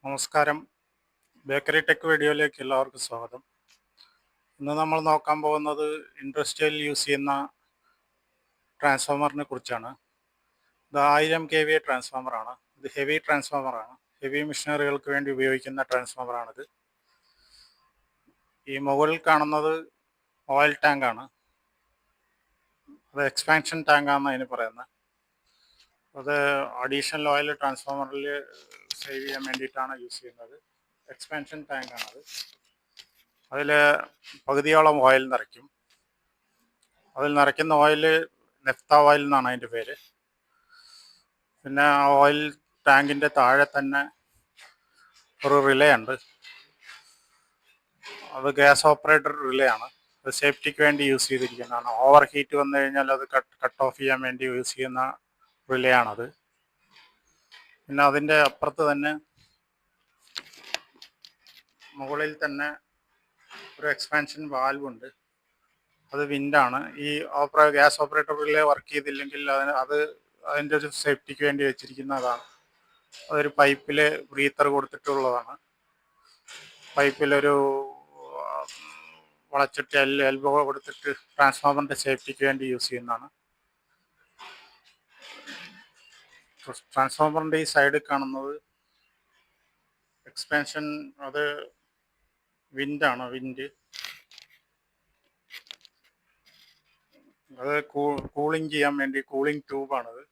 നമസ്കാരം. Bakery tech വീഡിയോയിലേക്ക് എല്ലാവർക്കും സ്വാഗതം. ഇന്ന് നമ്മൾ നോക്കാൻ പോകുന്നത് ഇൻഡസ്ട്രിയൽ യൂസ് ചെയ്യുന്ന ട്രാൻസ്ഫോമറിനെ കുറിച്ചാണ്. ഇത് 1000 kVA ട്രാൻസ്ഫോമറാണ്. ഇത് ഹെവി ട്രാൻസ്ഫോമറാണ്. ഹെവി മെഷീനറികൾക്ക് വേണ്ടി ഉപയോഗിക്കുന്ന ട്രാൻസ്ഫോമറാണിത്. ഈ മുകളിൽ കാണുന്നത് ഓയിൽ ടാങ്കാണ്. അത് എക്സ്പാൻഷൻ ടാങ്കാണ് അതിന് പറയുന്നത്. അത് അഡീഷണൽ ഓയിൽ ട്രാൻസ്ഫോമറിൽ സേവ് ചെയ്യാൻ വേണ്ടിയിട്ടാണ് യൂസ് ചെയ്യുന്നത്. എക്സ്പാൻഷൻ ടാങ്കാണത്. അതിൽ പകുതിയോളം ഓയിൽ നിറയ്ക്കും. അതിൽ നിറയ്ക്കുന്ന ഓയിൽ നെഫ്ത ഓയിൽ എന്നാണ് അതിൻ്റെ പേര്. പിന്നെ ആ ഓയിൽ ടാങ്കിൻ്റെ താഴെ തന്നെ ഒരു റിലേ ഉണ്ട്. അത് ഗ്യാസ് ഓപ്പറേറ്റർ റിലേ ആണ്. അത് സേഫ്റ്റിക്ക് വേണ്ടി യൂസ് ചെയ്തിരിക്കുന്നതാണ്. ഓവർ ഹീറ്റ് വന്നു കഴിഞ്ഞാൽ അത് കട്ട് ഓഫ് ചെയ്യാൻ വേണ്ടി യൂസ് ചെയ്യുന്ന റിലേ ആണത്. പിന്നെ അതിൻ്റെ അപ്പുറത്ത് തന്നെ മുകളിൽ തന്നെ ഒരു എക്സ്പാൻഷൻ വാൽവ് ഉണ്ട്. അത് വിൻഡാണ്. ഈ ഗ്യാസ് ഓപ്പറേറ്റർ റിലേ വർക്ക് ചെയ്തില്ലെങ്കിൽ അതിൻ്റെ ഒരു സേഫ്റ്റിക്ക് വേണ്ടി വെച്ചിരിക്കുന്നതാണ്. അതൊരു പൈപ്പിൽ ബ്രീത്തർ കൊടുത്തിട്ടുള്ളതാണ്. പൈപ്പിലൊരു വളച്ചിട്ട് എൽബോ കൊടുത്തിട്ട് ട്രാൻസ്ഫോമറിൻ്റെ സേഫ്റ്റിക്ക് വേണ്ടി യൂസ് ചെയ്യുന്നതാണ്. ട്രാൻസ്ഫോമറിൻ്റെ ഈ സൈഡിൽ കാണുന്നത് എക്സ്പാൻഷൻ, അത് വിൻഡാണ്. വിൻഡ് അത് കൂളിംഗ് ചെയ്യാൻ വേണ്ടി കൂളിംഗ് ട്യൂബാണത്.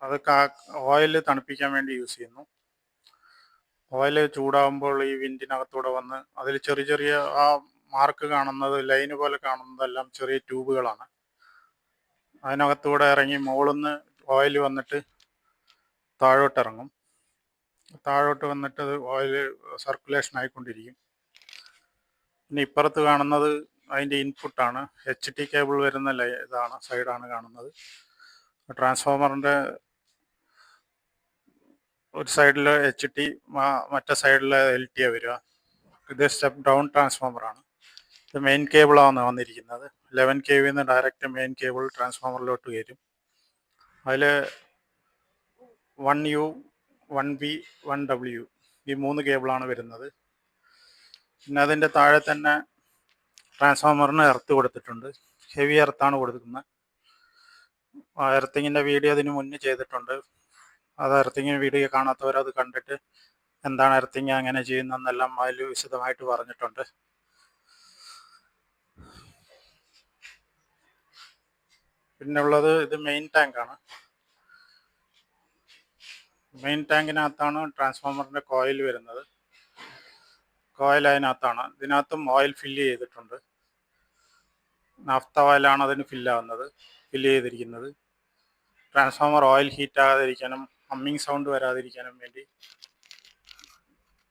അത് ഓയിൽ തണുപ്പിക്കാൻ വേണ്ടി യൂസ് ചെയ്യുന്നു. ഓയിൽ ചൂടാകുമ്പോൾ ഈ വിൻഡിനകത്തൂടെ വന്ന് അതിൽ ചെറിയ ചെറിയ ആ മാർക്ക് കാണുന്നത്, ലൈന് പോലെ കാണുന്നതെല്ലാം ചെറിയ ട്യൂബുകളാണ്. അതിനകത്തൂടെ ഇറങ്ങി മുകളിൽ നിന്ന് ഓയിൽ വന്നിട്ട് താഴോട്ട് ഇറങ്ങും. താഴോട്ട് വന്നിട്ട് അത് ഓയിൽ സർക്കുലേഷൻ ആയിക്കൊണ്ടിരിക്കും. പിന്നെ ഇപ്പുറത്ത് കാണുന്നത് അതിൻ്റെ ഇൻപുട്ടാണ്. HT കേബിൾ വരുന്ന ഇതാണ്, സൈഡാണ് കാണുന്നത്. ട്രാൻസ്ഫോമറിൻ്റെ ഒരു സൈഡിൽ HT, മറ്റേ സൈഡിൽ LT വരിക. ഇത് സ്റ്റെപ്പ് ഡൗൺ ട്രാൻസ്ഫോമറാണ്. ഇത് മെയിൻ കേബിളാണ് വന്നിരിക്കുന്നത്. 11 kV നിന്ന് ഡയറക്റ്റ് മെയിൻ കേബിൾ ട്രാൻസ്ഫോമറിലോട്ട് കയറ്റും. അതിൽ 1U, 1B, 1W ഈ 3 കേബിളാണ് വരുന്നത്. പിന്നെ അതിൻ്റെ താഴെ തന്നെ ട്രാൻസ്ഫോമറിന് എർത്ത് കൊടുത്തിട്ടുണ്ട്. ഹെവി എർത്താണ് കൊടുക്കുന്നത്. ആ എർത്തിങ്ങിൻ്റെ വീഡിയോ അതിന് മുന്നേ ചെയ്തിട്ടുണ്ട്. അത് എർത്തിങ് വീഡിയോ കാണാത്തവരത് കണ്ടിട്ട് എന്താണ് എർത്തിങ് അങ്ങനെ ചെയ്യുന്നതെന്നെല്ലാം അതിൽ വിശദമായിട്ട് പറഞ്ഞിട്ടുണ്ട്. പിന്നെ ഉള്ളത് ഇത് മെയിൻ ടാങ്കാണ്. മെയിൻ ടാങ്കിനകത്താണ് ട്രാൻസ്ഫോമറിൻ്റെ കോയിൽ വരുന്നത്. കോയിൽ അതിനകത്താണ്. ഇതിനകത്തും ഓയിൽ ഫില്ല് ചെയ്തിട്ടുണ്ട്. നാഫ്ത ഓയിലാണ് അതിന് ഫില്ല് ചെയ്തിരിക്കുന്നത്. ട്രാൻസ്ഫോമർ ഓയിൽ ഹീറ്റ് ആകാതിരിക്കാനും ഹമ്മിങ് സൗണ്ട് വരാതിരിക്കാനും വേണ്ടി,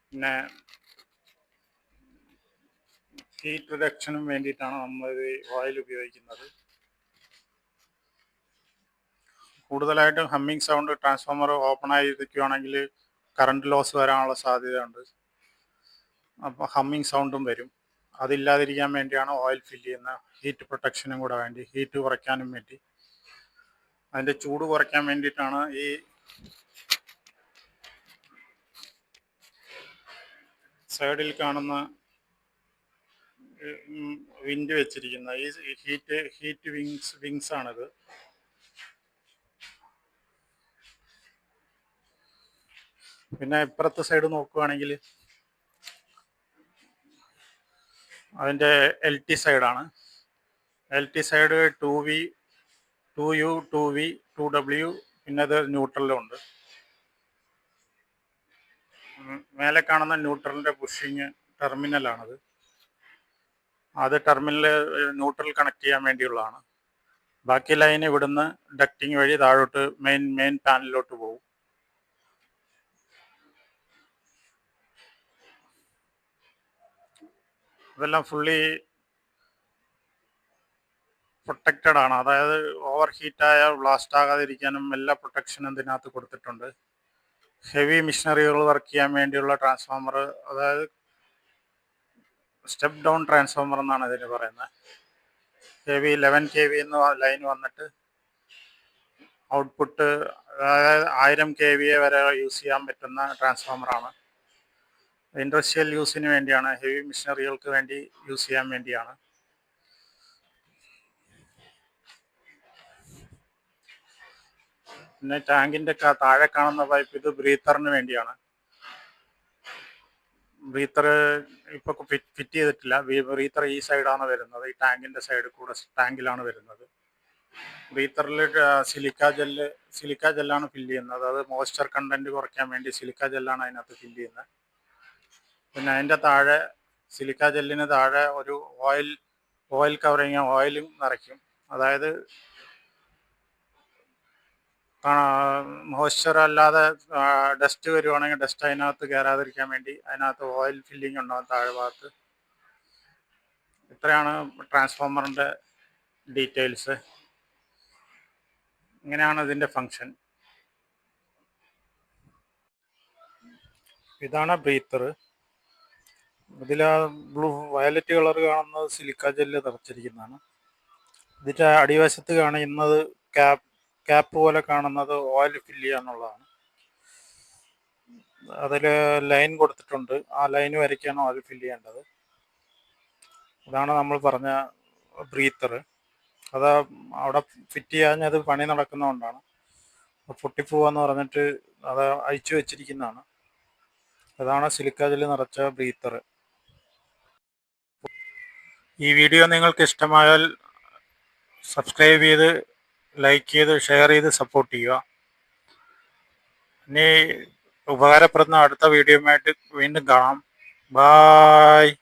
പിന്നെ ഹീറ്റ് റിഡക്ഷനും വേണ്ടിയിട്ടാണ് നമ്മൾ ഇത് ഓയിൽ ഉപയോഗിക്കുന്നത്. കൂടുതലായിട്ടും ഹമ്മിങ് സൗണ്ട്, ട്രാൻസ്ഫോമർ ഓപ്പൺ ആയിരിക്കുകയാണെങ്കിൽ കറണ്ട് ലോസ് വരാനുള്ള സാധ്യതയുണ്ട്. അപ്പോൾ ഹമ്മിങ് സൗണ്ടും വരും. അതില്ലാതിരിക്കാൻ വേണ്ടിയാണ് ഓയിൽ ഫില്ല് ചെയ്യുന്നത്. ഹീറ്റ് പ്രൊട്ടക്ഷനും കൂടെ വേണ്ടി, ഹീറ്റ് കുറയ്ക്കാനും വേണ്ടി, അതിൻ്റെ ചൂട് കുറയ്ക്കാൻ വേണ്ടിയിട്ടാണ് ഈ സൈഡിൽ കാണുന്ന വിൻഡ് വെച്ചിരിക്കുന്നത്. ഈ ഹീറ്റ് വിങ്സ് ആണിത്. പിന്നെ ഇപ്പുറത്തെ സൈഡ് നോക്കുകയാണെങ്കിൽ അതിൻ്റെ LT സൈഡാണ്. LT side 2V, 2U, 2V, 2W, പിന്നെ അത് ന്യൂട്രലും ഉണ്ട്. മേലെ കാണുന്ന ന്യൂട്രലിൻ്റെ പുഷിങ് ടെർമിനലാണത്. അത് ടെർമിനൽ ന്യൂട്രൽ കണക്ട് ചെയ്യാൻ വേണ്ടിയുള്ളതാണ്. ബാക്കി ലൈൻ ഇവിടുന്ന് ഡക്റ്റിങ് വഴി താഴോട്ട് മെയിൻ പാനലിലോട്ട് പോകും. ഇതെല്ലാം ഫുള്ളി പ്രൊട്ടക്റ്റഡ് ആണ്. അതായത് ഓവർ ഹീറ്റായ ബ്ലാസ്റ്റ് ആകാതിരിക്കാനും എല്ലാ പ്രൊട്ടക്ഷനും ഇതിനകത്ത് കൊടുത്തിട്ടുണ്ട്. ഹെവി മെഷീനറികൾ വർക്ക് ചെയ്യാൻ വേണ്ടിയുള്ള ട്രാൻസ്ഫോമർ, അതായത് സ്റ്റെപ്പ് ഡൗൺ ട്രാൻസ്ഫോമർ എന്നാണ് ഇതിന് പറയുന്നത്. ഹെവി 11 kV എന്ന് ലൈൻ വന്നിട്ട് ഔട്ട്പുട്ട് അതായത് 1000 kVA വരെ യൂസ് ചെയ്യാൻ പറ്റുന്ന ട്രാൻസ്ഫോമറാണ്. ഇൻഡസ്ട്രിയൽ യൂസിന് വേണ്ടിയാണ്, ഹെവി മെഷീനറികൾക്ക് വേണ്ടി യൂസ് ചെയ്യാൻ വേണ്ടിയാണ്. പിന്നെ ടാങ്കിൻ്റെ താഴെ കാണുന്ന പൈപ്പ് ഇത് ബ്രീത്തറിന് വേണ്ടിയാണ്. ബ്രീത്തർ ഇപ്പോൾ ഫിറ്റ് ചെയ്തിട്ടില്ല. ബ്രീത്തർ ഈ സൈഡാണ് വരുന്നത്, ഈ ടാങ്കിൻ്റെ സൈഡിൽ കൂടെ ടാങ്കിലാണ് വരുന്നത്. ബ്രീത്തറിൽ സിലിക്ക ജെല്ലാണ് ഫില്ല് ചെയ്യുന്നത്. അത് മോയ്സ്ചർ കണ്ടന്റ് കുറയ്ക്കാൻ വേണ്ടി സിലിക്ക ജെല്ലാണ് അതിനകത്ത് ഫില്ല് ചെയ്യുന്നത്. പിന്നെ അതിൻ്റെ താഴെ സിലിക്ക ജെല്ലിന് താഴെ ഒരു ഓയിൽ കവറിങ്, ഓയിലും നിറയ്ക്കും. അതായത് മോയ്സ്ചർ അല്ലാതെ ഡസ്റ്റ് വരുവാണെങ്കിൽ ഡസ്റ്റ് അതിനകത്ത് കയറാതിരിക്കാൻ വേണ്ടി അതിനകത്ത് ഓയിൽ ഫില്ലിംഗ് ഉണ്ടാകും താഴെ ഭാഗത്ത്. ഇത്രയാണ് ട്രാൻസ്ഫോമറിൻ്റെ ഡീറ്റെയിൽസ്. ഇങ്ങനെയാണ് ഇതിൻ്റെ ഫങ്ഷൻ. ഇതാണ് ബ്രീത്തർ. ഇതിൽ വയലറ്റ് കളർ കാണുന്നത് സിലിക്ക ജെല്ല് നിറച്ചിരിക്കുന്നതാണ്. ഇതിൻ്റെ അടിവശത്ത് കാണുന്നത് ക്യാപ്പ് പോലെ കാണുന്നത് ഓയിൽ ഫില്ല് ചെയ്യാന്നുള്ളതാണ്. അതിൽ ലൈൻ കൊടുത്തിട്ടുണ്ട്, ആ ലൈൻ വരയ്ക്കാണ് ഓയിൽ ഫില്ല് ചെയ്യേണ്ടത്. ഇതാണ് നമ്മൾ പറഞ്ഞ ബ്രീത്തർ. അത് അവിടെ ഫിറ്റ് ചെയ്യാഞ്ഞത് പണി നടക്കുന്നതുകൊണ്ടാണ്, പൊട്ടിപ്പോവാന്ന് പറഞ്ഞിട്ട് അത് അഴിച്ചു വെച്ചിരിക്കുന്നതാണ്. അതാണ് സിലിക്ക ജെല്ല് നിറച്ച ബ്രീത്തർ. ഈ വീഡിയോ നിങ്ങൾക്ക് ഇഷ്ടമായാൽ സബ്സ്ക്രൈബ് ചെയ്ത്, ലൈക്ക് ചെയ്ത്, ഷെയർ ചെയ്ത് സപ്പോർട്ട് ചെയ്യുക. ഇനി ഉപകാരപ്പെടുന്ന അടുത്ത വീഡിയോയുമായിട്ട് വീണ്ടും കാണാം. ബായ്.